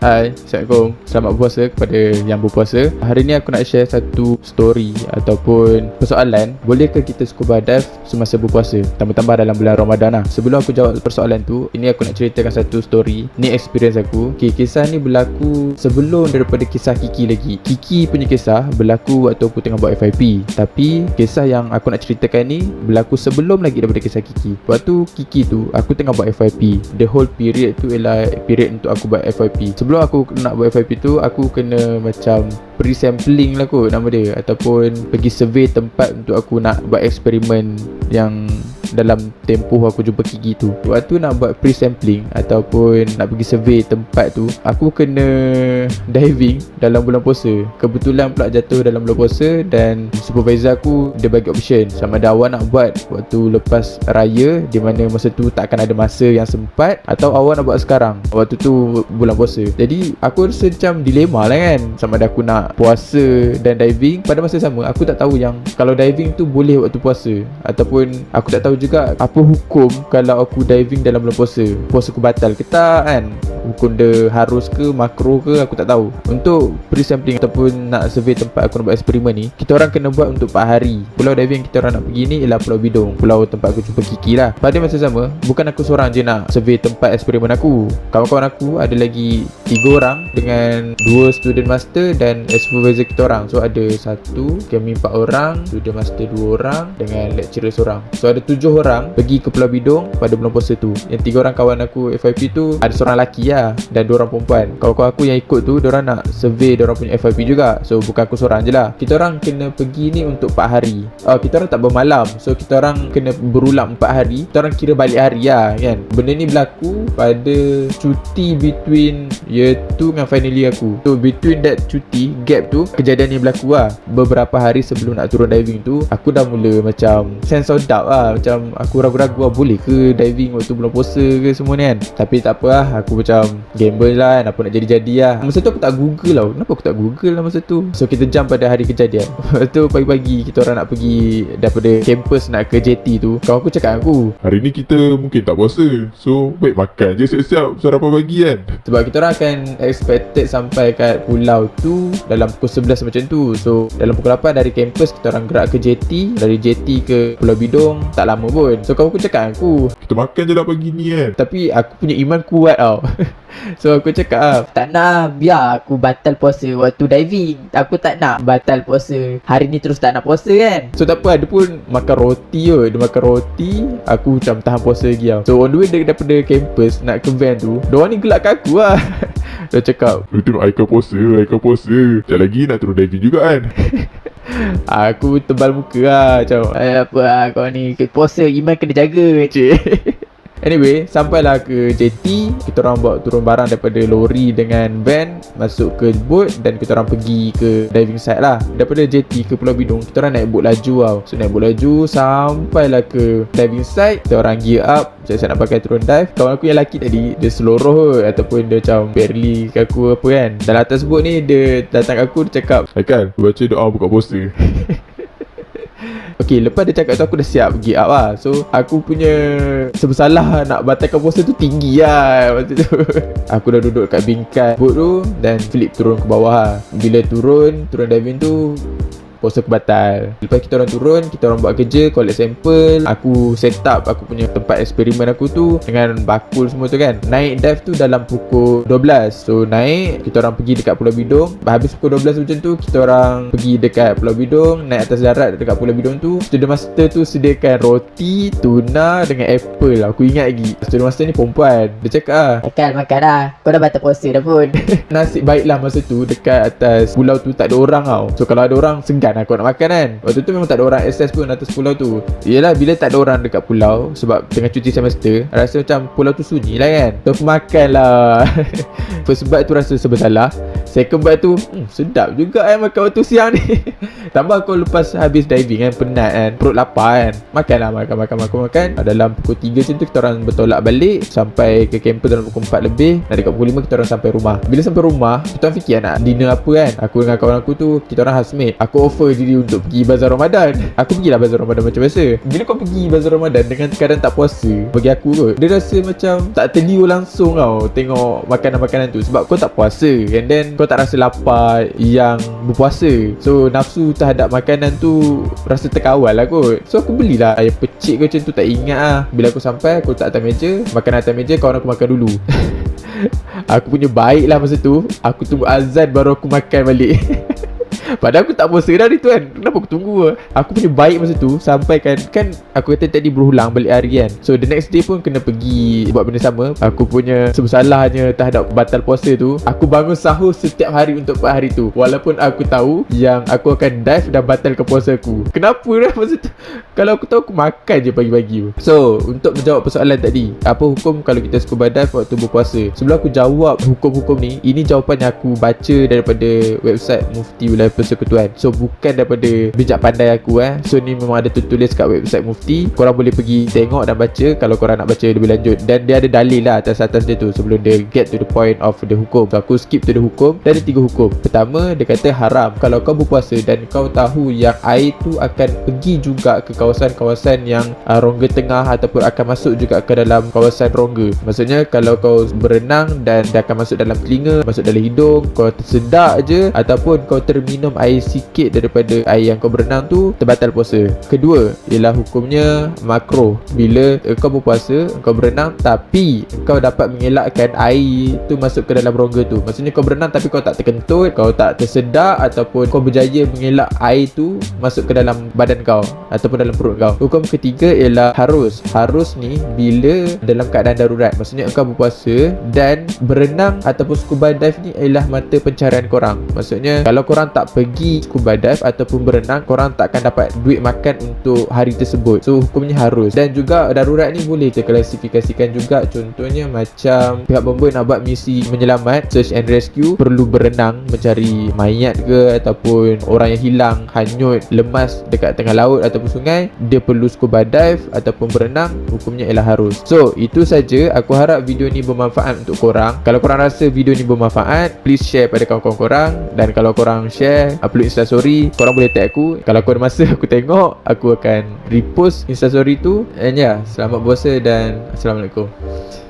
Hai, Assalamualaikum. Selamat berpuasa kepada yang berpuasa. Hari ni aku nak share satu story ataupun persoalan, bolehkah kita scuba dive semasa berpuasa, tambah-tambah dalam bulan Ramadan lah. Sebelum aku jawab persoalan tu, ini aku nak ceritakan satu story. Ni experience aku. Kisah ni berlaku sebelum daripada kisah Kiki lagi. Kiki punya kisah berlaku waktu aku tengah buat FYP. Tapi kisah yang aku nak ceritakan ni berlaku sebelum lagi daripada kisah Kiki. Waktu Kiki tu, aku tengah buat FYP. The whole period tu ialah period untuk aku buat FYP. Sebelum aku nak buat FYP tu, aku kena macam pre-sampling lah kot nama dia, ataupun pergi survey tempat untuk aku nak buat eksperimen yang dalam tempoh aku jumpa Kiki tu. Waktu nak buat pre-sampling ataupun nak pergi survey tempat tu, aku kena diving dalam bulan puasa. Kebetulan pula jatuh dalam bulan puasa dan supervisor aku dia bagi option sama ada awak nak buat waktu lepas raya, di mana masa tu tak akan ada masa yang sempat, atau awak nak buat sekarang waktu tu bulan puasa. Jadi aku rasa macam dilema lah kan, sama ada aku nak puasa dan diving. Pada masa sama aku tak tahu yang kalau diving tu boleh waktu puasa, ataupun aku tak tahu juga apa hukum kalau aku diving dalam bulan puasa. Puasa aku batal ke tak kan, hukum dia harus ke makro ke, aku tak tahu. Untuk pre-sampling ataupun nak survey tempat aku nak buat eksperimen ni, kita orang kena buat untuk 4 hari. Pulau diving kita orang nak pergi ni ialah Pulau Bidong, pulau tempat aku jumpa Kiki lah. Pada masa sama, bukan aku seorang je nak survey tempat eksperimen aku. Kawan-kawan aku ada lagi 3 orang dengan 2 student master dan supervisor kita orang. So ada kami 4 orang, student master 2 orang dengan lecturer seorang. So ada 7 orang pergi ke Pulau Bidong pada bulan puasa tu. Yang 3 orang kawan aku FYP tu, ada seorang lelaki lah dan 2 orang perempuan. Kawan-kawan aku yang ikut tu, diorang nak survey diorang punya FYP juga. So bukan aku seorang je lah. Kita orang kena pergi ni untuk 4 hari. Kita orang tak bermalam. So kita orang kena berulang 4 hari. Kita orang kira balik hari lah kan. Benda ni berlaku pada cuti between year 2 dengan final year aku. So between that cuti gap tu, kejadian ni berlaku lah. Beberapa hari sebelum nak turun diving tu, aku dah mula macam sense of doubt lah. Macam aku ragu-ragu lah, boleh ke diving waktu bulan puasa ke semua ni kan. Tapi tak apa lah, aku macam gamble lah kan, apa nak jadi-jadi lah. Masa tu aku tak google lah. Kenapa aku tak google lah masa tu? So kita jump pada hari kejadian. Lepas tu pagi-pagi kita orang nak pergi daripada kampus nak ke JT tu, kawan aku cakap aku, hari ni kita mungkin tak puasa, so baik makan je siap-siap sarapan pagi kan. sebab kita orang akan expected sampai kat pulau tu dalam pukul 11 macam tu. So dalam pukul 8 dari kampus kita orang gerak ke JT. Dari JT ke Pulau Bidong tak lama pun. So kawan aku cakap aku, Kita makan je lah pagi ni kan. tapi aku punya iman kuat tau. So aku cakap Tak nak, biar aku batal puasa waktu diving. Aku tak nak batal puasa hari ni terus tak nak puasa kan. so tak apa, dia pun makan roti kot. Dia makan roti, aku macam tahan puasa lagi tau. So on the way daripada kampus nak ke van tu, diorang ni gelak kat aku lah. Dia cakap, Lu tengok Aika puasa. Sekejap lagi nak turun diving juga kan. aku tebal muka lah macam Apa lah kau ni, puasa iman kena jaga cik. Anyway, sampailah ke JT. Kita orang bawa turun barang daripada lori dengan van, masuk ke boat dan kita orang pergi ke diving site lah. Daripada JT ke Pulau Bidong, kita orang naik boat laju tau. So naik boat laju, sampailah ke diving site. Kita orang gear up, siap-siap nak pakai turun dive. Kawan aku yang lelaki tadi, dia seloroh kot, ataupun dia macam barely ke aku apa kan. Dalam atas boat ni, dia datang kat aku, dia cakap, Haikal, baca doa buka puasa. okay, lepas dia cakap tu aku dah siap pergi up lah. So aku punya sebersalah nak batalkan puasa tu tinggi lah waktu tu. Aku dah duduk kat bingkai boat tu dan flip turun ke bawah lah. Bila turun diving tu, puasa aku batal. Lepas kita orang turun, kita orang buat kerja, collect sampel. Aku set up aku punya tempat eksperimen aku tu dengan bakul semua tu kan. Naik dive tu dalam pukul 12. So naik, kita orang pergi dekat Pulau Bidong. Habis pukul 12 macam tu, kita orang pergi dekat Pulau Bidong, naik atas darat dekat Pulau Bidong tu. Student master tu sediakan roti, tuna dengan apple. Aku ingat lagi, student master ni perempuan. Dia cakap Makan lah, kau dah batal puasa dah pun. nasib baiklah masa tu dekat atas pulau tu tak ada orang tau. So kalau ada orang, segan aku nak makan kan. Waktu tu memang tak ada orang access pun atas pulau tu. Yelah, bila tak ada orang dekat pulau sebab tengah cuti semester, rasa macam pulau tu sunyi lah kan. So aku makan lah. First bite tu rasa sebersalah. Second bite tu sedap juga makan waktu siang ni. Tambah kau lepas habis diving kan, penat kan, perut lapar kan. Makan lah, makan. Dalam pukul 3 macam tu kita orang bertolak balik. Sampai ke kampus dalam pukul 4 lebih. Dan dekat pukul 5 kita orang sampai rumah. Bila sampai rumah, kita orang fikir nak dinner apa kan. Aku dengan kawan aku tu, kita orang housemate. Aku offer diri untuk pergi bazar Ramadan. Aku pergilah bazar Ramadan macam biasa. Bila kau pergi bazar Ramadan dengan keadaan tak puasa, bagi aku kot, dia rasa macam tak terliur langsung tau tengok makanan-makanan tu, sebab kau tak puasa and then kau tak rasa lapar yang berpuasa. So nafsu terhadap makanan tu rasa terkawal lah kot. So aku belilah ayam pecik ke macam tu, tak ingat lah. Bila aku sampai, aku letak atas meja, makan atas meja, kawan aku makan dulu. Aku punya baik lah masa tu, aku tunggu azan baru aku makan balik. Padahal aku tak puasa dah hari tu kan. Kenapa aku tunggu lah? Aku punya baik masa tu sampai kan aku kata tadi berulang balik hari kan. So the next day pun kena pergi buat benda sama. Aku punya sebesalahnya terhadap batal puasa tu, aku bangun sahur setiap hari untuk buat hari tu, walaupun aku tahu yang aku akan dive dan batalkan puasa aku. Kenapa lah masa tu? Kalau aku tahu, aku makan je pagi-pagi tu. So untuk menjawab persoalan tadi, apa hukum kalau kita scuba dive waktu berpuasa? Sebelum aku jawab hukum-hukum ni, ini jawapan yang aku baca daripada website Mufti Wilayah Persekutuan. So bukan daripada bijak pandai aku So ni memang ada tertulis kat website Mufti. Korang boleh pergi tengok dan baca kalau korang nak baca lebih lanjut. Dan dia ada dalil lah atas-atas dia tu sebelum dia get to the point of the hukum. So aku skip to the hukum. Dia ada 3 hukum. Pertama, dia kata haram kalau kau berpuasa dan kau tahu yang air tu akan pergi juga ke kawasan-kawasan yang rongga tengah ataupun akan masuk juga ke dalam kawasan rongga. Maksudnya kalau kau berenang dan dia akan masuk dalam telinga, masuk dalam hidung, kau tersedak je ataupun kau terminum air sikit daripada air yang kau berenang tu, terbatal puasa. Kedua ialah hukumnya makruh. Bila kau berpuasa, kau berenang tapi kau dapat mengelakkan air tu masuk ke dalam rongga tu. Maksudnya kau berenang tapi kau tak terkentut, kau tak tersedak ataupun kau berjaya mengelak air tu masuk ke dalam badan kau ataupun dalam perut kau. Hukum ketiga ialah harus. Harus ni bila dalam keadaan darurat. Maksudnya kau berpuasa dan berenang ataupun scuba dive ni ialah mata pencarian korang. Maksudnya kalau korang tak pergi scuba dive ataupun berenang, korang tak akan dapat duit makan untuk hari tersebut. So hukumnya harus. Dan juga darurat ni boleh terklasifikasikan juga. Contohnya macam pihak bomba nak buat misi menyelamat, search and rescue, perlu berenang mencari mayat ke ataupun orang yang hilang, hanyut, lemas dekat tengah laut ataupun sungai, dia perlu scuba dive ataupun berenang, hukumnya ialah harus. So itu saja. Aku harap video ni bermanfaat untuk korang. Kalau korang rasa video ni bermanfaat, please share pada kawan-kawan korang. Dan kalau korang share, upload instastory, korang boleh tag aku. Kalau aku ada masa aku tengok, aku akan repost instastory tu. And ya, selamat puasa dan Assalamualaikum.